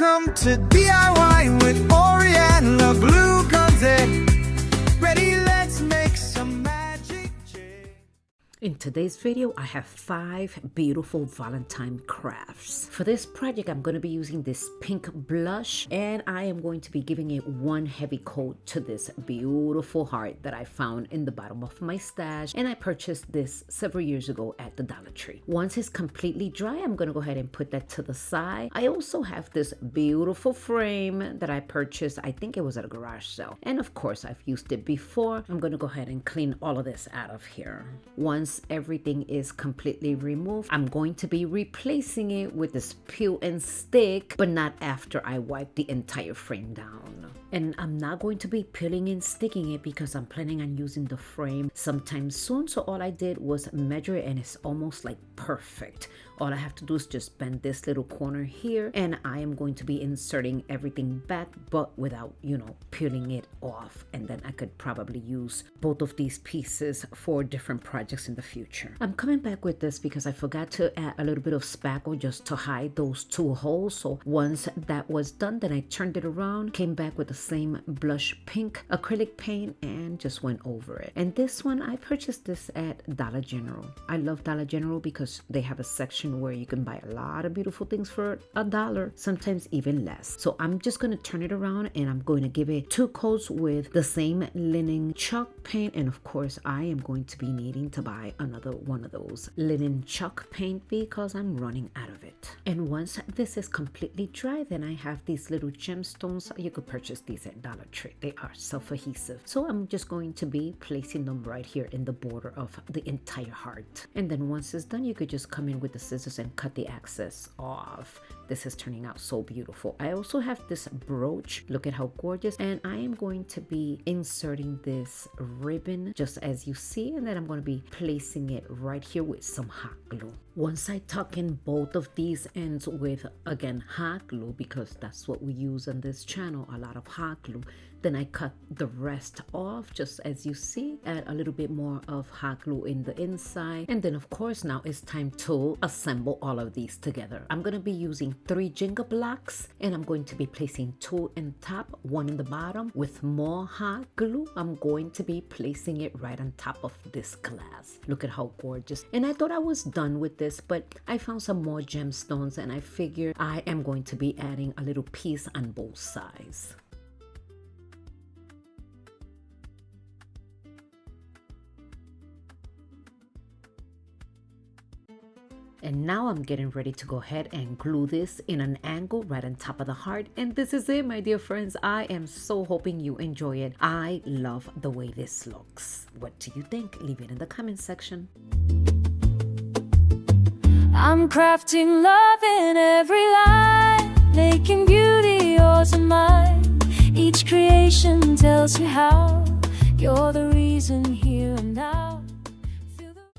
Welcome to DIY with Aurea and the Blue Conte. Ready, let's make some magic. In today's video, I have 5 beautiful Valentine crafts. For this project, I'm going to be using this pink blush, and I am going to be giving it one heavy coat to this beautiful heart that I found in the bottom of my stash, and I purchased this several years ago at the Dollar Tree. Once it's completely dry, I'm going to go ahead and put that to the side. I also have this beautiful frame that I purchased, I think it was at a garage sale, and of course I've used it before. I'm going to go ahead and clean all of this out of here. Once everything is completely removed, I'm going to be replacing it with this peel and stick, but not after I wipe the entire frame down. And I'm not going to be peeling and sticking it because I'm planning on using the frame sometime soon. So all I did was measure it, and it's almost like perfect. All I have to do is just bend this little corner here, and I am going to be inserting everything back, but without, peeling it off. And then I could probably use both of these pieces for different projects in the future. I'm coming back with this because I forgot to add a little bit of spackle just to hide those 2 holes. So once that was done, then I turned it around, came back with the same blush pink acrylic paint, and just went over it. And this one, I purchased this at Dollar General. I love Dollar General because they have a section where you can buy a lot of beautiful things for $1, sometimes even less. So I'm just going to turn it around, and I'm going to give it 2 coats with the same linen chalk paint. And of course, I am going to be needing to buy another one of those linen chalk paint because I'm running out of it. And once this is completely dry, then I have these little gemstones. You could purchase these at Dollar Tree. They are self-adhesive. So I'm just going to be placing them right here in the border of the entire heart. And then once it's done, you could just come in with the scissors and cut the excess off. This is turning out so beautiful. I also have this brooch. Look at how gorgeous. And I am going to be inserting this ribbon just as you see, and then I'm going to be placing it right here with some hot glue. Once I tuck in both of these ends with, again, hot glue, because that's what we use on this channel, a lot of hot glue, then I cut the rest off just as you see. Add a little bit more of hot glue in the inside, and then of course now it's time to assemble all of these together. I'm going to be using 3 Jenga blocks, and I'm going to be placing 2 in top, 1 in the bottom. With more hot glue, I'm going to be placing it right on top of this glass. Look at how gorgeous. And I thought I was done with this, but I found some more gemstones, and I figured I am going to be adding a little piece on both sides. And now I'm getting ready to go ahead and glue this in an angle right on top of the heart. And this is it, my dear friends. I am so hoping you enjoy it. I love the way this looks. What do you think? Leave it in the comment section. I'm crafting love in every line, making beauty yours and mine. Each creation tells you how you're the reason here and now.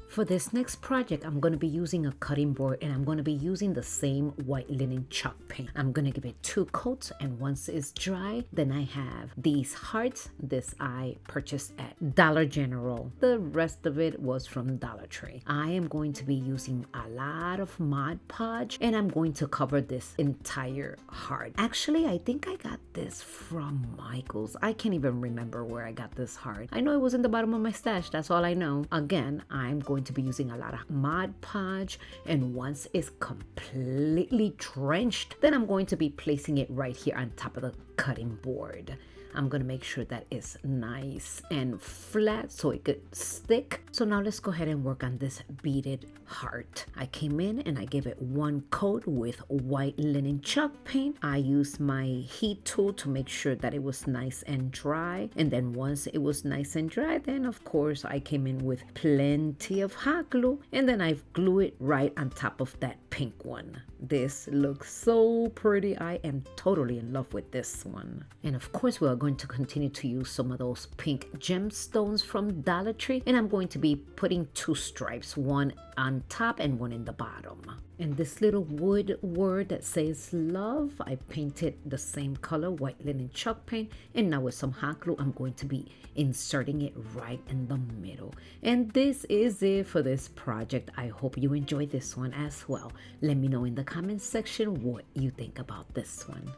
For this next project, I'm going to be using a cutting board, and I'm going to be using the same white linen chalk paint. I'm going to give it 2 coats, and once it's dry, then I have these hearts. This I purchased at Dollar General. The rest of it was from Dollar Tree. I am going to be using a lot of Mod Podge, and I'm going to cover this entire heart. Actually, I think I got this from Michael's. I can't even remember where I got this heart. I know it was in the bottom of my stash. That's all I know. Again, I'm going to be using a lot of Mod Podge, and once it's completely drenched, then I'm going to be placing it right here on top of the cutting board. I'm going to make sure that it's nice and flat so it could stick. So now let's go ahead and work on this beaded heart. I came in and I gave it 1 coat with white linen chalk paint. I used my heat tool to make sure that it was nice and dry. And then once it was nice and dry, then of course I came in with plenty of hot glue, and then I've glued it right on top of that pink one. This looks so pretty. I am totally in love with this one. And of course, we're going to continue to use some of those pink gemstones from Dollar Tree, and I'm going to be putting 2 stripes, 1 on top and 1 in the bottom. And this little wood word that says love, I painted the same color, white linen chalk paint, and now with some hot glue, I'm going to be inserting it right in the middle. And this is it for this project. I hope you enjoyed this one as well. Let me know in the comment section what you think about this one.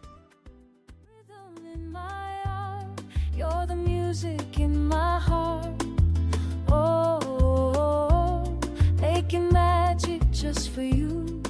Rhythm in my arm, you're the music in my heart. Oh, making magic just for you.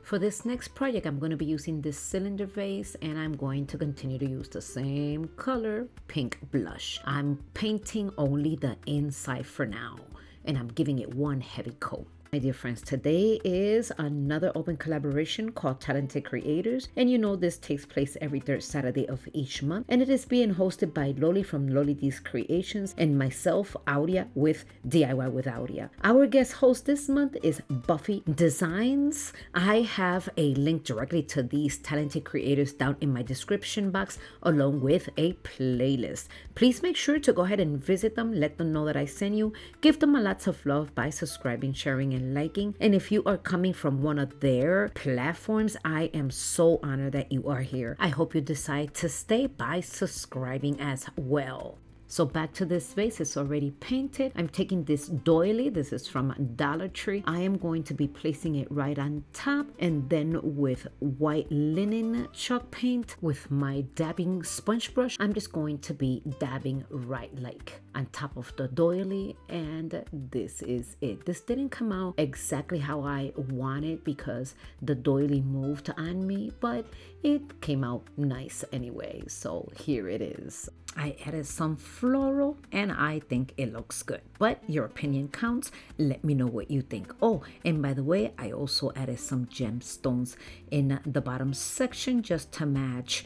For this next project, I'm going to be using this cylinder vase, and I'm going to continue to use the same color, pink blush. I'm painting only the inside for now, and I'm giving it one heavy coat. My dear friends, today is another open collaboration called Talented Creators, and you know this takes place every third Saturday of each month, and it is being hosted by Loli from Loli D's Creations and myself, Aurea, with DIY with Aurea. Our guest host this month is Buffy Designs. I have a link directly to these talented creators down in my description box, along with a playlist. Please make sure to go ahead and visit them, let them know that I sent you, give them a lots of love by subscribing, sharing, and liking. And if you are coming from one of their platforms, I am so honored that you are here. I hope you decide to stay by subscribing as well. So back to this vase, it's already painted. I'm taking this doily, this is from Dollar Tree. I am going to be placing it right on top, and then with white linen chalk paint with my dabbing sponge brush, I'm just going to be dabbing right like on top of the doily, and this is it. This didn't come out exactly how I wanted because the doily moved on me, but it came out nice anyway, so here it is. I added some floral and I think it looks good, but your opinion counts. Let me know what you think. Oh, and by the way, I also added some gemstones in the bottom section just to match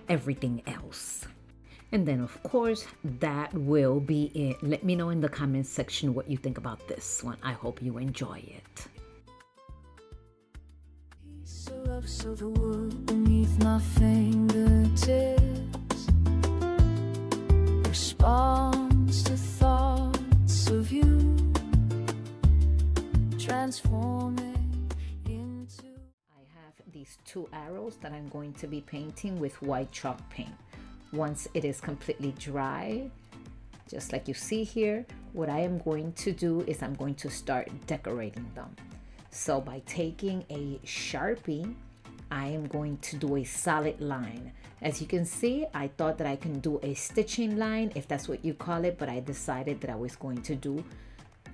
everything else. And then of course, that will be it. Let me know in the comments section what you think about this one. I hope you enjoy it. Piece of silver wood beneath my fingertips responds to thoughts of you, transforming into. I have these two arrows that I'm going to be painting with white chalk paint. Once it is completely dry, just like you see here, what I am going to do is I'm going to start decorating them. So by taking a Sharpie, I am going to do a solid line. As you can see, I thought that I can do a stitching line, if that's what you call it, but I decided that I was going to do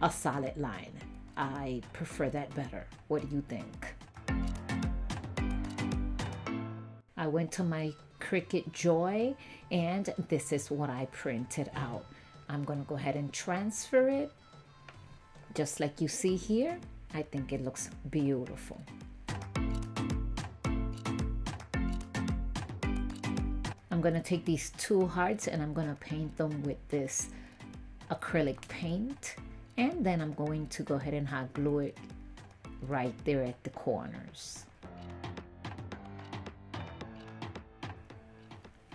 a solid line. I prefer that better. What do you think? I went to my Cricut Joy, and this is what I printed out. I'm going to go ahead and transfer it, just like you see here. I think it looks beautiful. I'm going to take these two hearts and I'm going to paint them with this acrylic paint, and then I'm going to go ahead and hot glue it right there at the corners.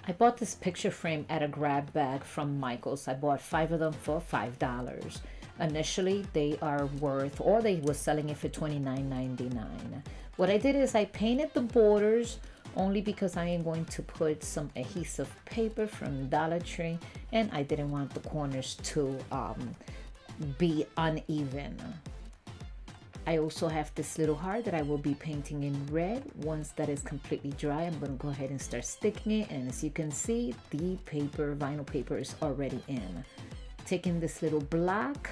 I bought this picture frame at a grab bag from Michael's. I bought 5 of them for $5. Initially, they are worth, or they were selling it for $29.99. What I did is I painted the borders only because I am going to put some adhesive paper from Dollar Tree, and I didn't want the corners to be uneven. I also have this little heart that I will be painting in red. Once that is completely dry, I'm going to go ahead and start sticking it, and as you can see, the paper, vinyl paper, is already in. Taking this little block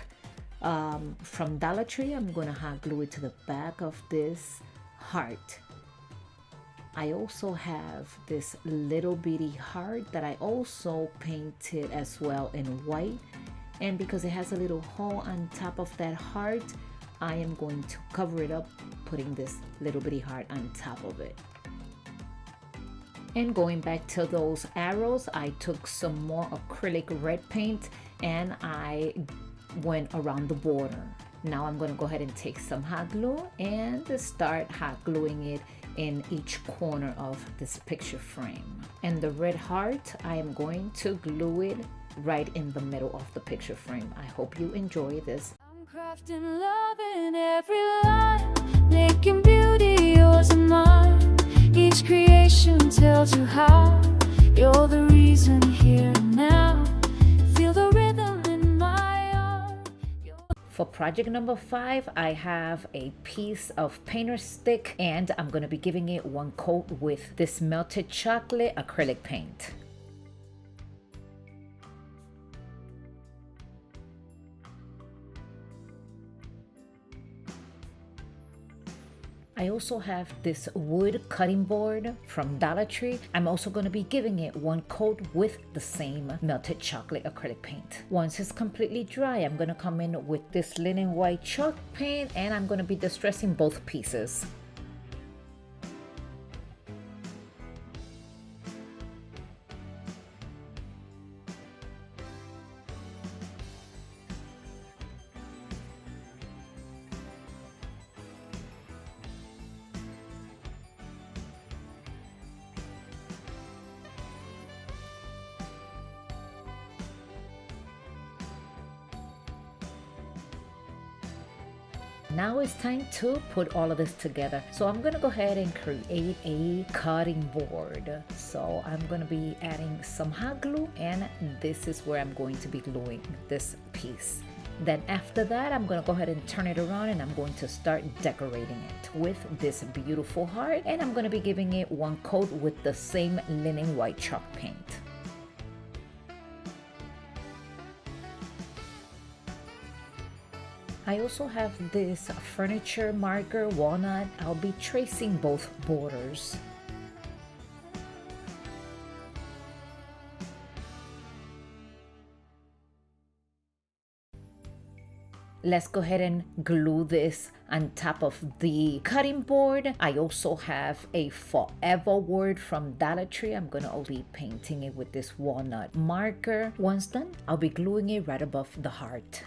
from Dollar Tree, I'm going to hot glue it to the back of this heart. I also have this little bitty heart that I also painted as well in white, and because it has a little hole on top of that heart, I am going to cover it up, putting this little bitty heart on top of it. And going back to those arrows, I took some more acrylic red paint and I went around the border. Now I'm going to go ahead and take some hot glue and start hot gluing it in each corner of this picture frame. And the red heart, I am going to glue it right in the middle of the picture frame. I hope you enjoy this. I'm crafting love in every line, making beauty yours and mine. Each creation tells you how you're the reason here and now. Feel the rhythm in my art. For project number 5, I have a piece of painter stick and I'm going to be giving it one coat with this melted chocolate acrylic paint. I also have this wood cutting board from Dollar Tree. I'm also going to be giving it one coat with the same melted chocolate acrylic paint. Once it's completely dry, I'm going to come in with this linen white chalk paint and I'm going to be distressing both pieces. Now it's time to put all of this together. So I'm gonna go ahead and create a cutting board. So I'm gonna be adding some hot glue and this is where I'm going to be gluing this piece. Then after that, I'm gonna go ahead and turn it around and I'm going to start decorating it with this beautiful heart. And I'm gonna be giving it one coat with the same linen white chalk paint. I also have this furniture marker walnut. I'll be tracing both borders. Let's go ahead and glue this on top of the cutting board. I also have a forever word from Dollar Tree. I'm gonna be painting it with this walnut marker. Once done, I'll be gluing it right above the heart.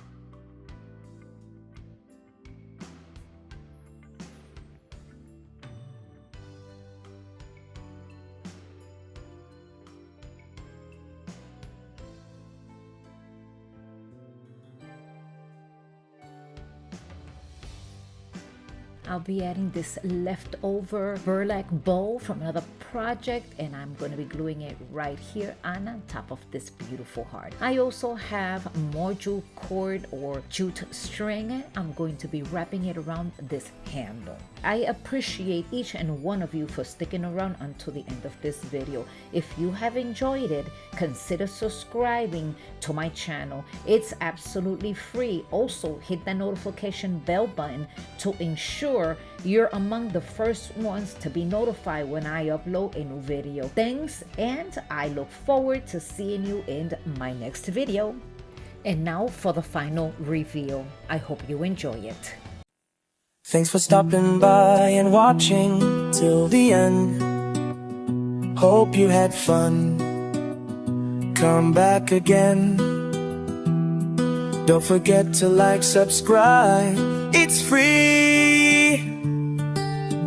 I'll be adding this leftover burlap bowl from another project and I'm going to be gluing it right here on top of this beautiful heart. I also have more jute cord or jute string. I'm going to be wrapping it around this handle. I appreciate each and one of you for sticking around until the end of this video. If you have enjoyed it, consider subscribing to my channel. It's absolutely free. Also, hit the notification bell button to ensure you're among the first ones to be notified when I upload a new video. Thanks, and I look forward to seeing you in my next video. And now for the final reveal. I hope you enjoy it. Thanks for stopping by and watching till the end. Hope you had fun. Come back again. Don't forget to like, subscribe. It's free.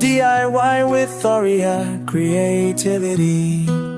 DIY with Aurea creativity.